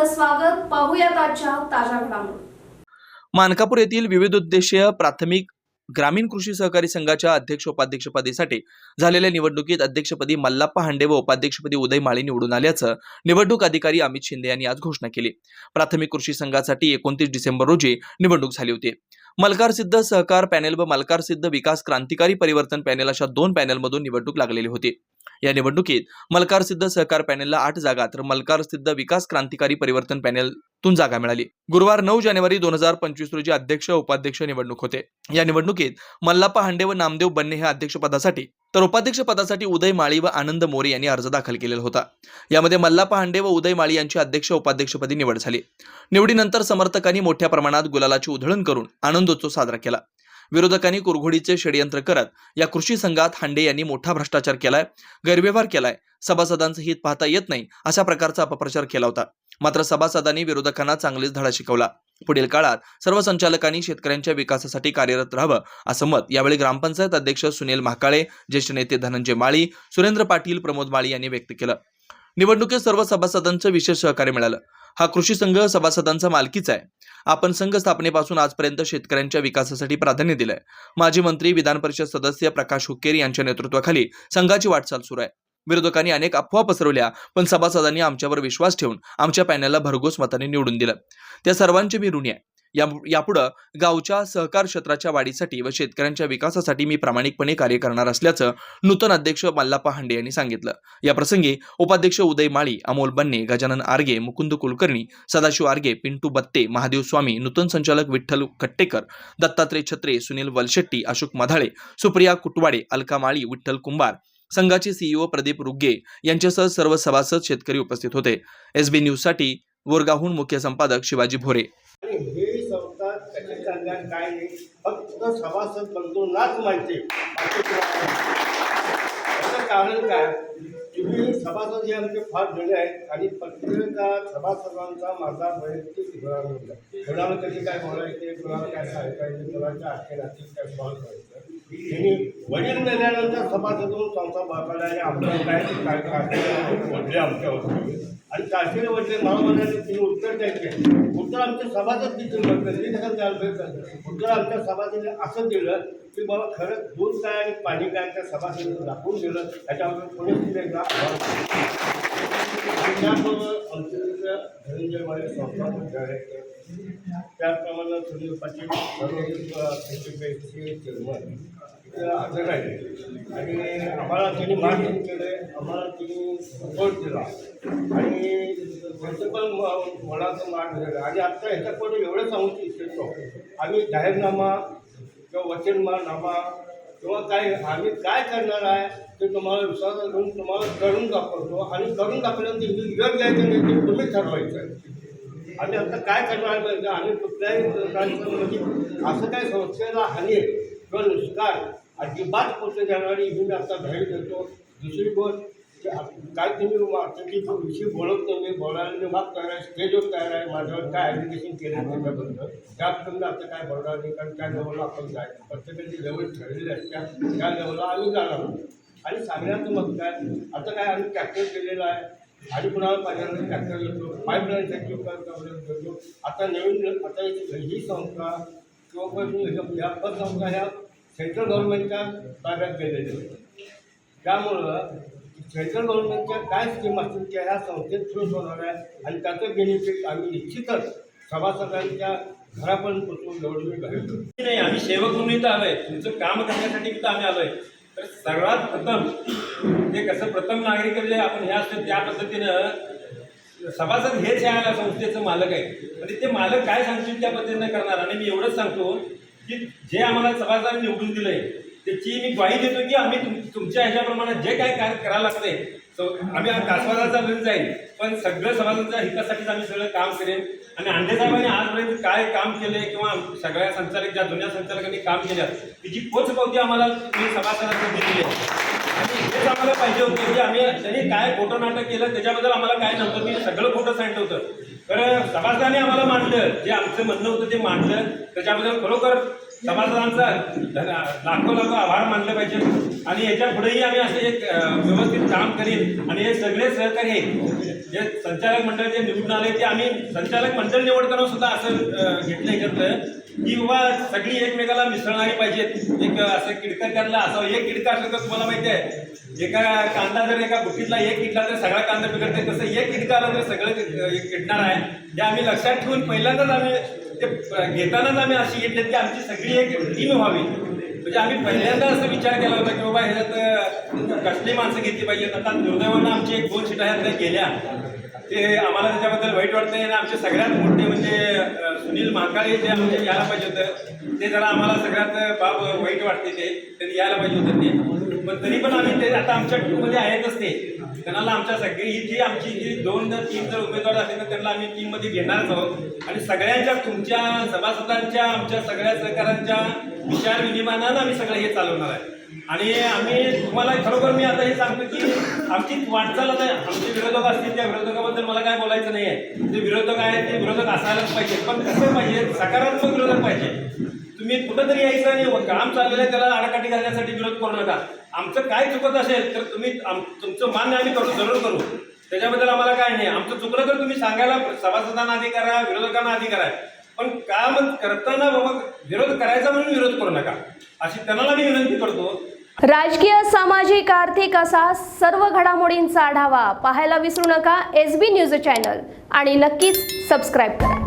आपलं स्वागत. पाहूयात आजच्या ताज्या घडामोडी. मानकापूर येथील विविध उद्देशीय प्राथमिक ग्रामीण कृषी सहकारी संघाच्या अध्यक्ष उपाध्यक्षपदासाठी झालेल्या निवडणुकीत अध्यक्षपदी मल्लाप्पा हांडे व उपाध्यक्षपदी उदय माळी निवडून आल्याचं निवडणूक अधिकारी अमित शिंदे यांनी आज घोषणा केली. प्राथमिक कृषी संघासाठी 29 डिसेंबर रोजी निवडणूक झाली होती. मल्कारसिद्ध सहकार पॅनेल व मल्कारसिद्ध विकास क्रांतिकारी परिवर्तन पॅनेल अशा 2 पॅनेलमधून निवडणूक लागलेली होती. या निवडणुकीत मल्कारसिद्ध सहकार पॅनेलला 8 जागा तर मल्कारसिद्ध विकास क्रांतिकारी परिवर्तन पॅनेलतून जागा मिळाली. गुरुवार 9 जानेवारी 2025 रोजी अध्यक्ष उपाध्यक्ष निवडणूक होते. या निवडणुकीत मल्लाप्पा हांडे व नामदेव बन्ने हे अध्यक्षपदासाठी तर उपाध्यक्षपदासाठी उदय माळी व आनंद मोरे यांनी अर्ज दाखल केलेला होता. यामध्ये मल्लाप्पा हांडे व उदय माळी यांची अध्यक्ष उपाध्यक्षपदी निवड झाली. निवडीनंतर समर्थकांनी मोठ्या प्रमाणात गुलालाची उधळण करून आनंदोत्सव साजरा केला. विरोधकांनी कुरघोडीचे षडयंत्र करत या कृषी संघात हांडे यांनी मोठा भ्रष्टाचार केलाय, गैरव्यवहार केलाय, सभासदांचं हित पाहता येत नाही अशा प्रकारचा अपप्रचार केला होता. मात्र सभासदांनी विरोधकांना चांगलीच धडा शिकवला. पुढील काळात सर्व संचालकांनी शेतकऱ्यांच्या विकासासाठी कार्यरत राहावं असं मत यावेळी ग्रामपंचायत अध्यक्ष सुनील महाकाळे, ज्येष्ठ नेते धनंजय माळी, सुरेंद्र पाटील, प्रमोद माळी यांनी व्यक्त केलं. निवडणुकीत सर्व सभासदांचं विशेष सहकार्य मिळालं. हा कृषी संघ सभासदांचा मालकीचा आहे. आपण संघ स्थापनेपासून आजपर्यंत शेतकऱ्यांच्या विकासासाठी प्राधान्य दिलंय. माजी मंत्री, विधान परिषद सदस्य प्रकाश हुक्केरी यांच्या नेतृत्वाखाली संघाची वाटचाल सुरू आहे. विरोधकांनी अनेक अफवा पसरवल्या, पण सभासदांनी आमच्यावर विश्वास ठेवून आमच्या पॅनलला भरघोस मताने निवडून दिलं. त्या सर्वांचे मी ऋणी आहे. यापुढे गावच्या सहकार क्षेत्राच्या वाढीसाठी व शेतकऱ्यांच्या विकासासाठी मी प्रामाणिकपणे कार्य करणार असल्याचं नूतन अध्यक्ष मल्लाप्पा हांडे यांनी सांगितलं. या प्रसंगी उपाध्यक्ष उदय माळी, अमोल बन्ने, गजानन आर्गे, मुकुंद कुलकर्णी, सदाशिव आर्गे, पिंटू बत्ते, महादेव स्वामी, नूतन संचालक विठ्ठल कट्टेकर, दत्तात्रय छत्रे, सुनील वलशेट्टी, अशोक मधाळे, सुप्रिया कुटवाडे, अलका माळी, विठ्ठल कुंभार, संघाचे सीईओ प्रदीप रुग्गे यांच्यासह सर्व सभासद शेतकरी उपस्थित होते. एसबी न्यूज साठी वोरगावहून मुख्य संपादक शिवाजी भोरे. हे संस्था त्याचे कल्याण काय नाही, फक्त सभासद बंधूंनाच माहिती. याचं कारण काय, तुम्ही सभासद हे आमचे फार जुने आहेत आणि प्रत्येक सभासदांचा माझा वैयक्तिक कोणाला कधी काय बोलायचे, कोणाला काय सांगायचे, कोणाच्या अडचणीतील काय सॉल्व करायचं. त्यांनी वडील नेल्यानंतर सभासदून संस्था बाळगला आणि आमचं काय वडले आमच्यावर आणि काशीला वडले मला म्हणाले तुम्ही उत्तर द्यायचे. उत्तर आमच्या सभासद तिथून म्हटलं ते कसं द्यायला भेटतं. उत्तर आमच्या सभासदाने असं दिलं की बाबा खरंच दूध काय आणि पाणी काय त्या सभासदाने दाखवून दिलं. त्याच्यावर कोणीच एकदा त्यामुळं आमच्या तिथं धनंजय माळी संस्थापक डायरेक्टर, त्याचप्रमाणे सुनील पाटील चेअरमन हजर राहिले आणि आम्हाला त्यांनी मार्गदर्शन केलं, आम्हाला त्यांनी सपोर्ट दिला आणि त्यांचं पण मनाचं मार्ग झालं. आणि आता ह्याच्याकडे एवढं सांगू इच्छितो, आम्ही जाहीरनामा किंवा वचननामा किंवा काय आम्ही काय करणार आहे ते तुम्हाला विश्वासात घेऊन तुम्हाला करून दाखवतो आणि करून दाखवल्यानंतर विरोध घ्यायचं नाही ते तुम्ही ठरवायचं आहे. आम्ही आता काय करणार पाहिजे, आम्ही कुठल्याही प्रकारचं म्हणजे असं काय संस्थेला हानी किंवा नुकसान अजिबात पोचले जाणारी ही मी आता धैर्य देतो. दुसरी गोष्ट काय तुम्ही मागच्या विषयी बोलत नाही, बोलायला मी माग तयार आहे, स्टेजवर तयार आहे, माझ्यावर काय ॲप्लिकेशन केलं त्याच्याबद्दल त्याबद्दल आता काय बोलणार नाही. कारण त्या लेवलला आपण जायचं, प्रत्येकाची लेवल ठरलेली असतात, त्या लेवलला आम्ही जाणार आहोत. आणि सांगण्याचं मग काय, आता काय आम्ही ट्रॅक्टर केलेला आहे आणि कुणाला पाहिजे ट्रॅक्टर घेतो, पाईपलाईनसाठी करतो. आता नवीन आता ही संस्था किंवा या पतसंस्था ह्या सेंट्रल गव्हर्नमेंटच्या ताब्यात गेलेले होते. त्यामुळं सेंट्रल गव्हर्नमेंटच्या काय स्कीम असतील त्या ह्या संस्थेत थ्रू होणार आहे आणि त्याचं बेनिफिट आम्ही निश्चितच सभासदांच्या घरापर्यंत पोचवून निवडणूक घालतो. नाही, आम्ही सेवक म्हणून इथं आलोय, तुमचं काम करण्यासाठी इथं आम्ही आलोय. तर सर्वात प्रथम ते कसं प्रथम नागरिक म्हणजे आपण हे असतं त्या पद्धतीनं सभासद हेच या संस्थेचं मालक आहे. म्हणजे ते मालक काय सांगतील त्या पद्धतीनं करणार. आणि मी एवढंच सांगतो की जे आम्हाला सभासदांनी निवडून दिलं आहे त्याची मी ग्वाही देतो की आम्ही तुमच्या ह्याच्याप्रमाणे जे काय कार्य करायला लागते आम्ही कासवादाचा वेळ जाईल, पण सगळं सभासदांच्या हितासाठीच आम्ही सगळं काम करेन. आणि हांडे साहेबांनी आजपर्यंत काय काम केलं किंवा सगळ्या संचालक ज्या जुन्या संचालकांनी काम केलं तिची पोचपावती आम्हाला तुम्ही सभासदांना दिलेली आहे. आणि हेच आम्हाला पाहिजे होतं की आम्ही त्यांनी काय खोटं नाटक केलं त्याच्याबद्दल आम्हाला काय नव्हतं, मी सगळं खोटं सांगितलं होतं. तर सभासदांनी आम्हाला मांडलं, जे आमचं म्हणणं होतं ते मांडलं, त्याच्याबद्दल खरोखर सभासदांचा लाखो आभार मानले पाहिजे आणि याच्या पुढेही आम्ही असे एक व्यवस्थित काम करीन आणि हे सगळे सहकारी जे संचालक मंडळ जे निवडून आले ते आम्ही संचालक मंडळ निवडताना सुद्धा असं घेतलं याच्यातलं की बाबा सगळी एकमेकाला मिसळणारी पाहिजेत. एक असं किडकं त्यातला असावं. एक किडका असलं तर तुम्हाला माहिती आहे एका कांदा जर एका बुट्टीतला एक किडला तर सगळा कांदा बिघडते, तसं एक किडका आला तर सगळं किडणार आहे. हे आम्ही लक्षात ठेवून पहिल्यांदाच आम्ही ते घेतानाच आम्ही अशी घेतली की आमची सगळी एक टीम व्हावी. म्हणजे आम्ही पहिल्यांदा असं विचार केला होता की बाबा ह्याच्यात कसली माणसं घेतली पाहिजेत. आता दुर्दैवानं आमची एक 2 सीटा ह्यात गेल्या, ते आम्हाला त्याच्याबद्दल वाईट वाटतंय. आणि आमचे सगळ्यात मोठे म्हणजे सुनील महाकाळे जे आमचे यायला पाहिजे होतं ते जरा आम्हाला सगळ्यात बाब वाईट वाटते. ते त्यांनी यायला पाहिजे होतं ते, पण तरी पण आम्ही ते आता आमच्या टीममध्ये आहेतच. ते त्यांना आमच्या सगळी ही जी आमची जी 2-3 जर उमेदवार असतील तर त्यांना आम्ही टीममध्ये घेणारच आहोत. आणि सगळ्यांच्या तुमच्या सभासदांच्या आमच्या सगळ्या सहकाऱ्यांच्या विचार विनिमयानं आम्ही सगळं हे चालवणार आहे. आणि आम्ही तुम्हाला खरोखर मी आता हे सांगतो की आमची वाटचाल आता आमचे विरोधक असतील त्या विरोधकाबद्दल मला काय बोलायचं नाही आहे. जे विरोधक आहेत ते विरोधक असायलाच पाहिजे, पण कसं पाहिजे सकारात्मक विरोधक पाहिजे. तुम्ही कुठंतरी यायचं आणि काम चाललेलं आहे त्याला आडाकाठी घालण्यासाठी विरोध करू नका. आमचं काय चुकत असेल तर तुम्ही तुमचं मान्य आम्ही जरूर करू, त्याच्याबद्दल आम्हाला काय नाही. आमचं चुकलं तर तुम्ही सांगायला सभासदांना अधिकार आहे, विरोधकांना अधिकार आहे, पण काम करताना बाबा विरोध करायचा म्हणून विरोध करू नका अशी त्यांना मी विनंती करतो. राजकीय, सामाजिक, आर्थिक असा सर्व घडामोडींचा आढावा पाहायला विसरू नका SB न्यूज चॅनल आणि नक्कीच सबस्क्राईब करा.